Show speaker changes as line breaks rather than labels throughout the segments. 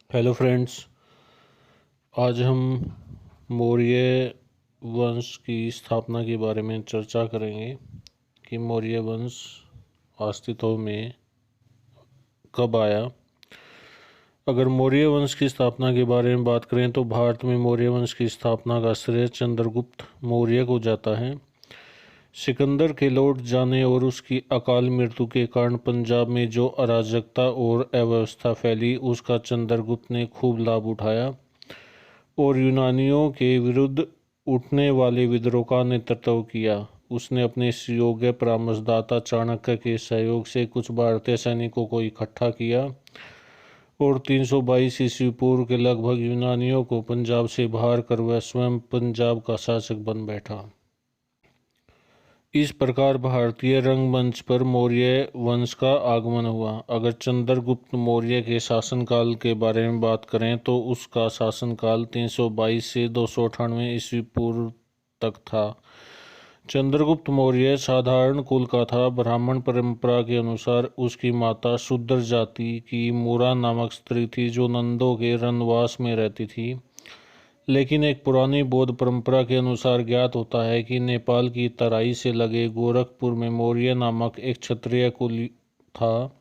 Hello friends. आज हम मौर्य वंश की स्थापना के बारे में चर्चा करेंगे कि मौर्य वंश अस्तित्व में कब आया। अगर मौर्य वंश की स्थापना के बारे में बात करें तो भारत में मौर्य वंश की स्थापना का श्रेय चंद्रगुप्त मौर्य को जाता है। सिकंदर के लौट जाने और उसकी अकाल मृत्यु के कारण पंजाब में जो अराजकता और अव्यवस्था फैली उसका चंद्रगुप्त ने खूब लाभ उठाया और यूनानियों के विरुद्ध उठने वाले विद्रोह का नेतृत्व किया। उसने अपने योग्य परामर्शदाता चाणक्य के सहयोग से कुछ भारतीय सैनिकों को इकट्ठा किया और 322 ईस्वी पूर्व के लगभग यूनानियों को पंजाब से बाहर कर वह स्वयं पंजाब का शासक बन बैठा। इस प्रकार भारतीय रंगमंच पर मौर्य वंश का आगमन हुआ। अगर चंद्रगुप्त मौर्य के शासनकाल के बारे में बात करें तो उसका शासनकाल 322 से 298 ईस्वी पूर्व तक था। चंद्रगुप्त मौर्य साधारण कुल का था। ब्राह्मण परंपरा के अनुसार उसकी माता शूद्र जाति की मूरा नामक स्त्री थी जो नंदों के रनवास में रहती थी। लेकिन एक पुरानी बौद्ध परंपरा के अनुसार ज्ञात होता है कि नेपाल की तराई से लगे गोरखपुर में मौर्य नामक एक क्षत्रिय कुल था।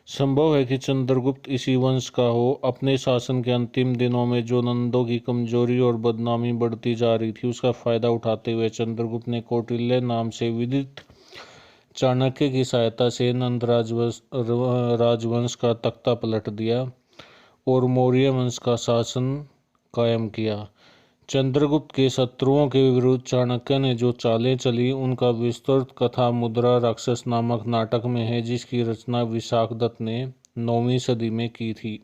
संभव है कि चंद्रगुप्त इसी वंश का हो। अपने शासन के अंतिम दिनों में जो नंदों की कमजोरी और बदनामी बढ़ती जा रही थी उसका फायदा उठाते हुए चंद्रगुप्त ने कौटिल्य नाम से विदित चाणक्य की सहायता से नंद राजवंश का तख्ता पलट दिया और मौर्य वंश का शासन कायम किया। चंद्रगुप्त के शत्रुओं के विरुद्ध चाणक्य ने जो चालें चली उनका विस्तृत कथा मुद्रा राक्षस नामक नाटक में है, जिसकी रचना विशाखदत्त ने 9वीं सदी में की थी।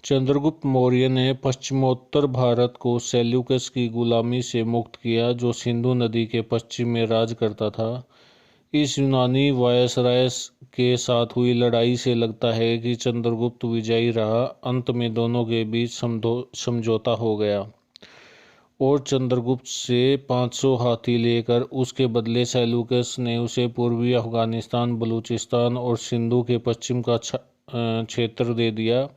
चंद्रगुप्त मौर्य ने पश्चिमोत्तर भारत को सेल्यूकस की गुलामी से मुक्त किया जो सिंधु नदी के पश्चिम में राज करता था। इस यूनानी वायसराय के साथ हुई लड़ाई से लगता है कि चंद्रगुप्त विजयी रहा। अंत में दोनों के बीच समझौता हो गया और चंद्रगुप्त से 500 हाथी लेकर उसके बदले सेल्यूकस ने उसे पूर्वी अफगानिस्तान, बलूचिस्तान और सिंधु के पश्चिम का क्षेत्र दे दिया।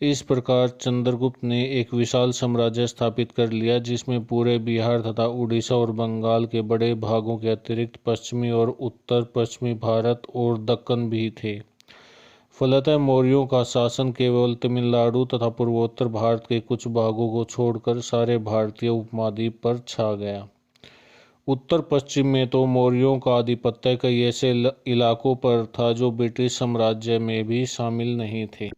इस प्रकार चंद्रगुप्त ने एक विशाल साम्राज्य स्थापित कर लिया जिसमें पूरे बिहार तथा उड़ीसा और बंगाल के बड़े भागों के अतिरिक्त पश्चिमी और उत्तर पश्चिमी भारत और दक्कन भी थे। फलतः मौर्यों का शासन केवल तमिलनाडु तथा पूर्वोत्तर भारत के कुछ भागों को छोड़कर सारे भारतीय उपमहाद्वीप पर छा गया। उत्तर पश्चिम में तो मौर्यों का आधिपत्य कई ऐसे इलाकों पर था जो ब्रिटिश साम्राज्य में भी शामिल नहीं थे।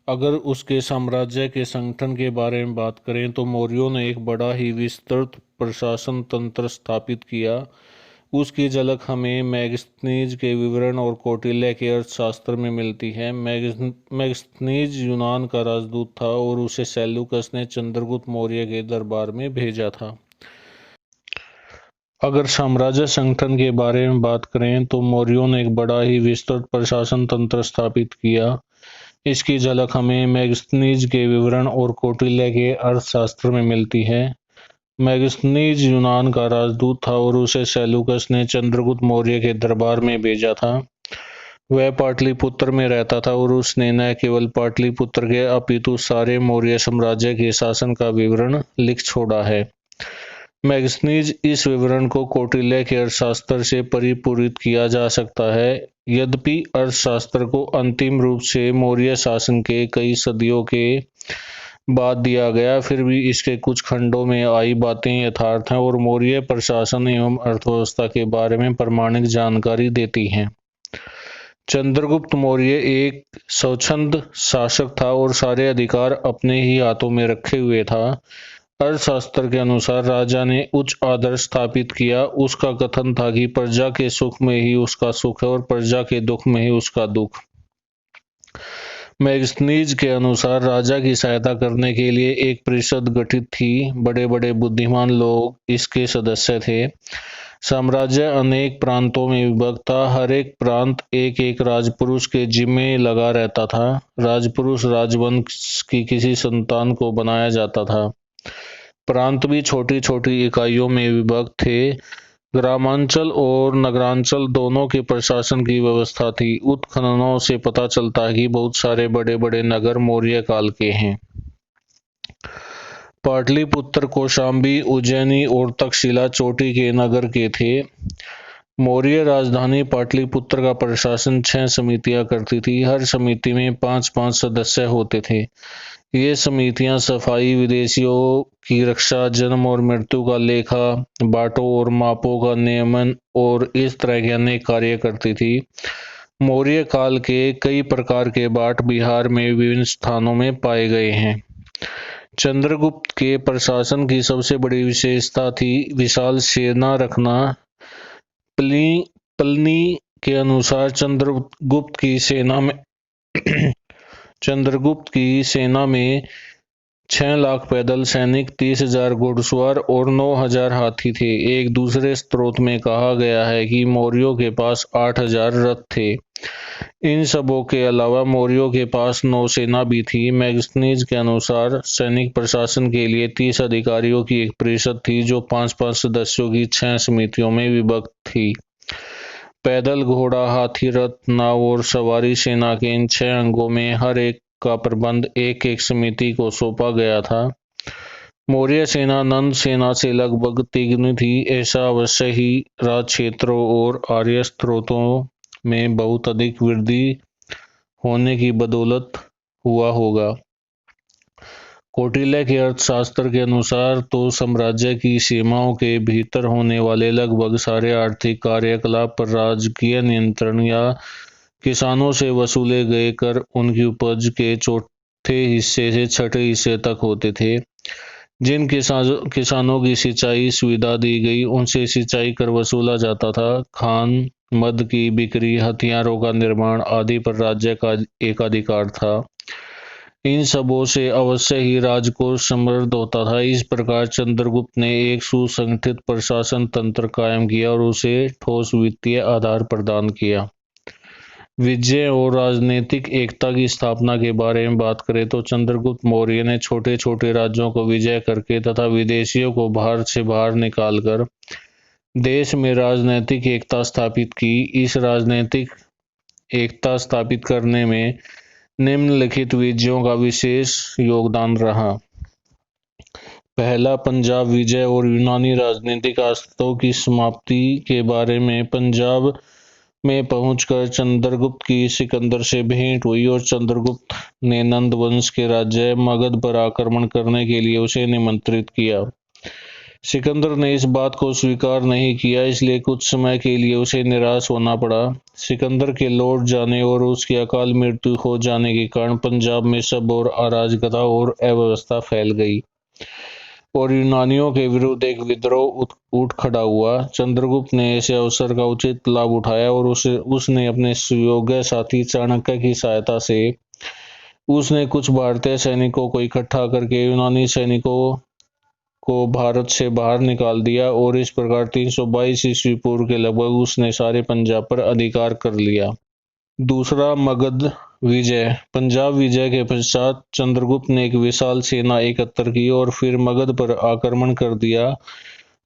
अगर उसके साम्राज्य के संगठन के बारे में बात करें तो मौर्यों ने एक बड़ा ही विस्तृत प्रशासन तंत्र स्थापित किया। उसकी झलक हमें मैगस्थनीज के विवरण और कौटिल्य के अर्थशास्त्र में मिलती है। मैगस्थनीज यूनान का राजदूत था और उसे सेल्यूकस ने चंद्रगुप्त मौर्य के दरबार में भेजा था। अगर साम्राज्य संगठन के बारे में बात करें तो मौर्यों ने एक बड़ा ही विस्तृत प्रशासन तंत्र स्थापित किया। इसकी झलक हमें मैगस्थनीज के विवरण और कौटिल्य के अर्थशास्त्र में मिलती है। मैगस्थनीज यूनान का राजदूत था और उसे सेल्यूकस ने चंद्रगुप्त मौर्य के दरबार में भेजा था। वह पाटलिपुत्र में रहता था और उसने न केवल पाटलिपुत्र के अपितु सारे मौर्य साम्राज्य के शासन का विवरण लिख छोड़ा है। मैगस्थनीज इस विवरण को कौटिल्य के अर्थशास्त्र से परिपूरित किया जा सकता है। यद्यपि अर्थशास्त्र को अंतिम रूप से मौर्य शासन के कई सदियों के बाद दिया गया, फिर भी इसके कुछ खंडों में आई बातें यथार्थ हैं और मौर्य प्रशासन एवं अर्थव्यवस्था के बारे में प्रामाणिक जानकारी देती हैं। चंद्रगुप्त मौर्य एक स्वच्छंद शासक था और सारे अधिकार अपने ही हाथों में रखे हुए था। अर्थशास्त्र के अनुसार राजा ने उच्च आदर्श स्थापित किया। उसका कथन था कि प्रजा के सुख में ही उसका सुख है और प्रजा के दुख में ही उसका दुख। मैगस्थनीज के अनुसार राजा की सहायता करने के लिए एक परिषद गठित थी। बड़े बड़े बुद्धिमान लोग इसके सदस्य थे। साम्राज्य अनेक प्रांतों में विभक्त था। हर एक प्रांत एक एक राजपुरुष के जिम्मे लगा रहता था। राजपुरुष राजवंश की किसी संतान को बनाया जाता था। प्रांत भी छोटी छोटी इकाइयों में विभक्त थे। ग्रामांचल और नगरांचल दोनों के प्रशासन की व्यवस्था थी। उत्खननों से पता चलता है कि बहुत सारे बड़े बड़े नगर मौर्य काल के हैं। पाटलिपुत्र, कौशांबी, उज्जैनी और तक्षशिला चोटी के नगर के थे। मौर्य राजधानी पाटलिपुत्र का प्रशासन 6 समितियां करती थी। हर समिति में 5-5 सदस्य होते थे। ये समितियां सफाई, विदेशियों की रक्षा, जन्म और मृत्यु का लेखा, बांटों और मापों का नियमन और इस तरह के अनेक कार्य करती थी। मौर्य काल के कई प्रकार के बाट बिहार में विभिन्न स्थानों में पाए गए हैं। चंद्रगुप्त के प्रशासन की सबसे बड़ी विशेषता थी विशाल सेना रखना। प्लिनी के अनुसार चंद्रगुप्त की सेना में 6 लाख पैदल सैनिक, 30,000 घुड़सवार और 9,000 हाथी थे। एक दूसरे स्रोत में कहा गया है कि मौर्यों के पास 8,000 रथ थे। इन सबों के अलावा मौर्यों के पास नौसेना भी थी। मैगस्थनीज के अनुसार सैनिक प्रशासन के लिए 30 अधिकारियों की एक परिषद थी जो 5-5 सदस्यों की 6 समितियों में विभक्त थी। पैदल, घोड़ा, हाथी, रथ, नाव और सवारी सेना के इन 6 अंगों में हर एक का प्रबंध एक एक समिति को सौंपा गया था। मौर्य सेना नंद सेना से लगभग तिगुनी थी। ऐसा अवश्य ही राज क्षेत्रों और आर्य स्रोतों में बहुत अधिक वृद्धि होने की बदौलत हुआ होगा। कौटिल्य के अर्थशास्त्र के अनुसार तो साम्राज्य की सीमाओं के भीतर होने वाले लगभग सारे आर्थिक कार्यकलाप पर राजकीय नियंत्रण या किसानों से वसूले गए कर उनकी उपज के चौथे हिस्से से छठे हिस्से तक होते थे। जिन किसानों की सिंचाई सुविधा दी गई उनसे सिंचाई कर वसूला जाता था। खान, मद की बिक्री, हथियारों का निर्माण आदि पर राज्य का एकाधिकार था। इन सबों से अवश्य ही राजकोष समृद्ध होता था। इस प्रकार चंद्रगुप्त ने एक सुसंगठित प्रशासन तंत्र कायम किया और उसे ठोस वित्तीय आधार प्रदान किया। विजय और राजनीतिक एकता की स्थापना के बारे में बात करें तो चंद्रगुप्त मौर्य ने छोटे छोटे राज्यों को विजय करके तथा विदेशियों को भारत से बाहर निकालकर देश में राजनीतिक एकता स्थापित की। इस राजनीतिक एकता स्थापित करने में निम्नलिखित विजयों का विशेष योगदान रहा। पहला, पंजाब विजय और यूनानी राजनीतिक आस्थाओं की समाप्ति के बारे में। पंजाब में पहुंचकर चंद्रगुप्त की सिकंदर से भेंट हुई और चंद्रगुप्त ने नंद वंश के राज्य मगध पर आक्रमण करने के लिए उसे निमंत्रित किया। सिकंदर ने इस बात को स्वीकार नहीं किया, इसलिए कुछ समय के लिए उसे निराश होना पड़ा। सिकंदर के लौट जाने और उसकी अकाल मृत्यु हो जाने के कारण पंजाब में सब और अराजकता और अव्यवस्था फैल गई और यूनानियों के विरुद्ध एक विद्रोह उठ खड़ा हुआ। चंद्रगुप्त ने ऐसे अवसर का उचित लाभ उठाया और उसने अपने सुयोग्य साथी चाणक्य की सहायता से उसने कुछ भारतीय सैनिकों को इकट्ठा करके यूनानी सैनिकों को भारत से बाहर निकाल दिया और इस प्रकार 322 ईस्वी पूर्व के लगभग उसने सारे पंजाब पर अधिकार कर लिया। दूसरा, मगध विजय। पंजाब विजय के पश्चात चंद्रगुप्त ने एक विशाल सेना एकत्र की और फिर मगध पर आक्रमण कर दिया।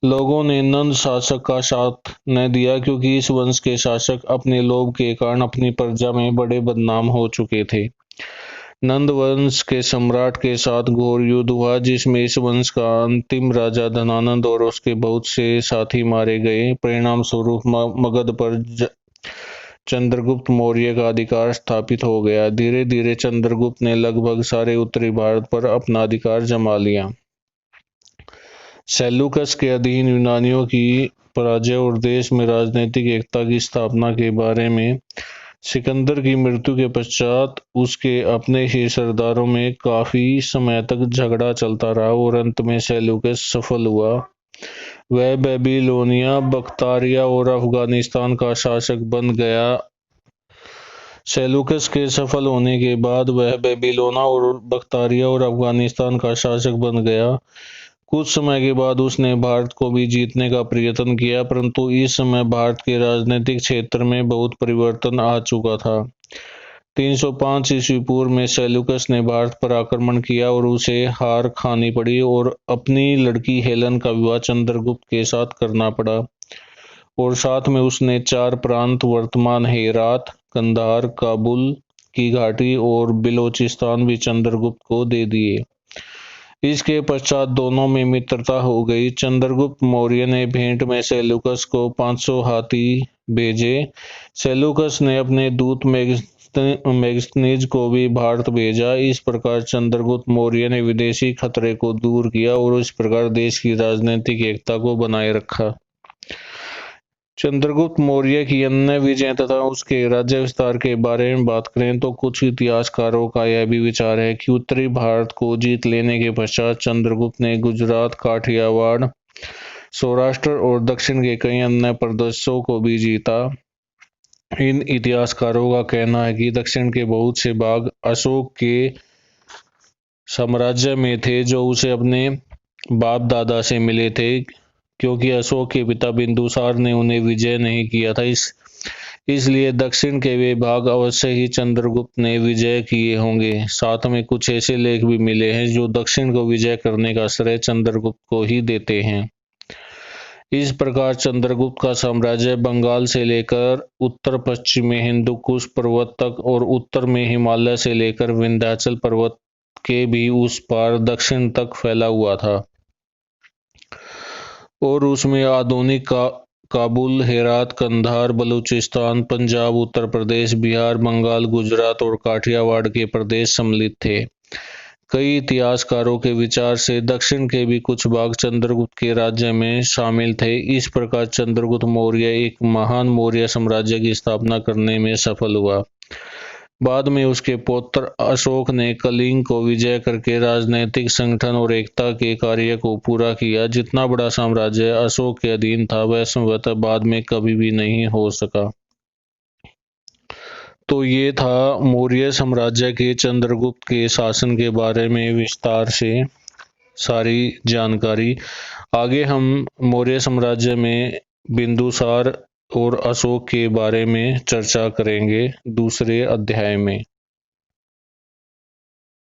लोगों ने नंद शासक का साथ न दिया क्योंकि इस वंश के शासक अपने लोभ के कारण अपनी प्रजा में बड़े बदनाम हो चुके थे। नंद वंश के सम्राट के साथ घोर युद्ध हुआ जिसमें इस वंश का अंतिम राजा धनानंद और उसके बहुत से साथी मारे गए। परिणाम स्वरूप मगध पर चंद्रगुप्त मौर्य का अधिकार स्थापित हो गया। धीरे धीरे चंद्रगुप्त ने लगभग सारे उत्तरी भारत पर अपना अधिकार जमा लिया। सेल्यूकस के अधीन यूनानियों की पराजय और देश में राजनीतिक एकता की स्थापना के बारे में। सिकंदर की मृत्यु के पश्चात उसके अपने ही सरदारों में काफी समय तक झगड़ा चलता रहा और अंत में सेल्यूकस सफल हुआ। वह बेबीलोनिया, बख्तारिया और अफगानिस्तान का शासक बन गया। सेल्यूकस के सफल होने के बाद वह बेबीलोना और बख्तारिया और अफगानिस्तान का शासक बन गया। कुछ समय के बाद उसने भारत को भी जीतने का प्रयत्न किया, परंतु इस समय भारत के राजनीतिक क्षेत्र में बहुत परिवर्तन आ चुका था। 305 ईस्वी पूर्व में सेल्यूकस ने भारत पर आक्रमण किया और उसे हार खानी पड़ी और अपनी लड़की हेलन का विवाह चंद्रगुप्त के साथ करना पड़ा। और साथ में उसने 4 प्रांत वर्तमान हेरात, कंधार, काबुल की घाटी और बिलोचिस्तान भी चंद्रगुप्त को दे दिए। इसके पश्चात दोनों में मित्रता हो गई। चंद्रगुप्त मौर्य ने भेंट में सेल्यूकस को 500 हाथी भेजे। सेल्यूकस ने अपने दूत मेगस्थनीज को भी भारत भेजा। इस प्रकार चंद्रगुप्त मौर्य ने विदेशी खतरे को दूर किया और इस प्रकार देश की राजनीतिक एकता को बनाए रखा। चंद्रगुप्त मौर्य की अन्य विजय तथा उसके राज्य विस्तार के बारे में बात करें तो कुछ इतिहासकारों का यह भी विचार है कि उत्तरी भारत को जीत लेने के पश्चात चंद्रगुप्त ने गुजरात, काठियावाड़, सौराष्ट्र और दक्षिण के कई अन्य प्रदेशों को भी जीता। इन इतिहासकारों का कहना है कि दक्षिण के बहुत से भाग अशोक के साम्राज्य में थे जो उसे अपने बाप दादा से मिले थे, क्योंकि अशोक के पिता बिंदुसार ने उन्हें विजय नहीं किया था। इसलिए दक्षिण के वे भाग अवश्य ही चंद्रगुप्त ने विजय किए होंगे। साथ में कुछ ऐसे लेख भी मिले हैं जो दक्षिण को विजय करने का श्रेय चंद्रगुप्त को ही देते हैं। इस प्रकार चंद्रगुप्त का साम्राज्य बंगाल से लेकर उत्तर पश्चिम में हिंदुकुश पर्वत तक और उत्तर में हिमालय से लेकर विंध्याचल पर्वत के भी उस पार दक्षिण तक फैला हुआ था और उसमें आधुनिक काबुल, हेरात, कंधार, बलूचिस्तान, पंजाब, उत्तर प्रदेश, बिहार, बंगाल, गुजरात और काठियावाड़ के प्रदेश सम्मिलित थे। कई इतिहासकारों के विचार से दक्षिण के भी कुछ भाग चंद्रगुप्त के राज्य में शामिल थे। इस प्रकार चंद्रगुप्त मौर्य एक महान मौर्य साम्राज्य की स्थापना करने में सफल हुआ। बाद में उसके पौत्र अशोक ने कलिंग को विजय करके राजनीतिक संगठन और एकता के कार्य को पूरा किया। जितना बड़ा साम्राज्य अशोक के अधीन था वह संभवतः बाद में कभी भी नहीं हो सका। तो ये था मौर्य साम्राज्य के चंद्रगुप्त के शासन के बारे में विस्तार से सारी जानकारी। आगे हम मौर्य साम्राज्य में बिंदुसार और अशोक के बारे में चर्चा करेंगे दूसरे अध्याय में।